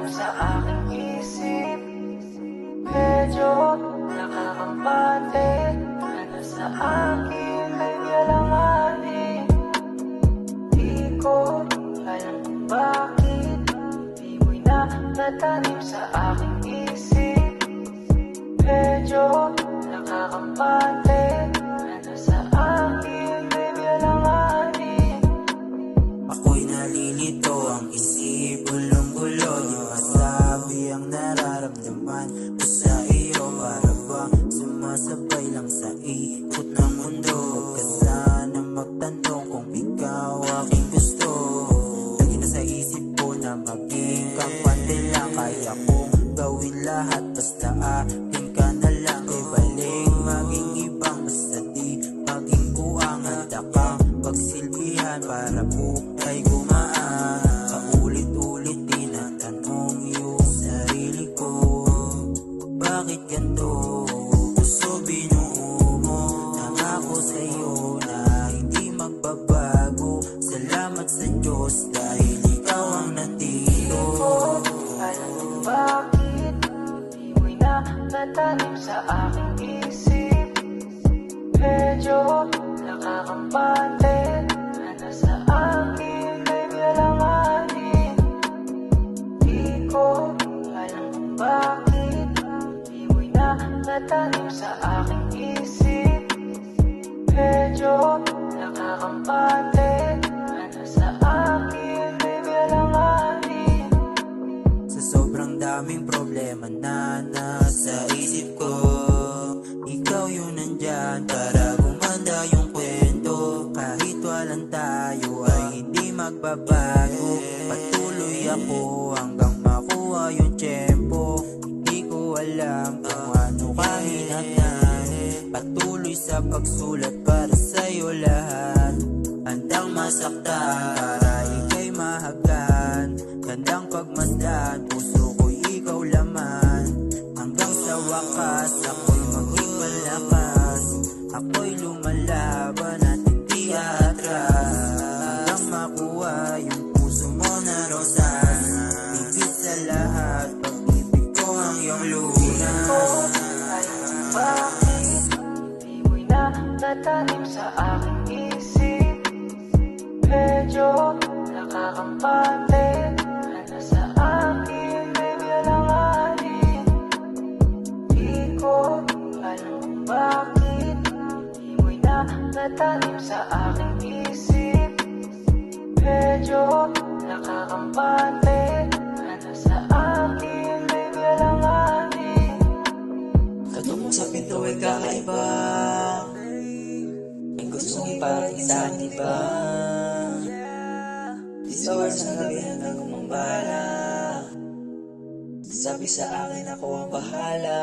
sa aking isip. Medyo nakakampante na nasa akin ay alanganin. Di ko alam kung bakit di mo'y natanim sa aking isip. Medyo nakakampante na nasa akin ay alanganin. Ako'y nalilito, ang isip gulong-gulo. Di masabi ang nararamdaman ko sa iyo. Para bang sumasabay lang sa ikot ng mundo. Huwag ka sana magtanong kung ikaw aking gusto. Lagi na sa isip ko na maging kampante lang. Kaya kong gawin lahat basta akin ka na lang. Di balik maging ibang basta di maging buwang. Handa kang pagsilbihan para buhay gumaan. Paulit-ulit tinatanong yung sarili ko, bakit ganito? Puso binuo mo, nangako sa'yo na hindi magbabago. Salamat sa Diyos dahil ikaw ang nandito. Di ko alam kung bakit di mo'y natanim sa aking isip. Medyo nakakampante na nasa akin ay alanganin. Di ko alam kung bakit di mo'y natanim sa aking isip. Medyo nakakampante na nasa akin ay alanganin. Sa sobrang daming problema na nasa isip ko, ikaw yun nandyan para gumanda yung kwento. Kahit walang tayo ay hindi magbabago. Patuloy ako hanggang makuha yung tiyempo. Hindi ko alam kung ano kahinatnan. Patuloy sa pagsulat para sa'yo lahat. Handang masaktan para ika'y mahagkan. Handang pagmasdan, puso ko'y ikaw laman. Hanggang sa wakas ako'y maging malakas. Ako'y lumalaban at hindi atras. Hanggang makuha yung puso mo na rosas. Higit sa lahat, pag-ibig ko ang iyong lunas. Alam mo bakit di mo'y natanim sa aking isip. Medyo nakakampante na nasa akin ay alanganin. Di ko alam kung bakit di mo'y natanim sa aking isip. Medyo nakakampante na nasa akin ay alanganin. Tattoo mo sa pinto ay kakaiba. May gustong iparating sa akin iba. These hours na gabihan na gumambala. Sabi sa akin ako ang bahala.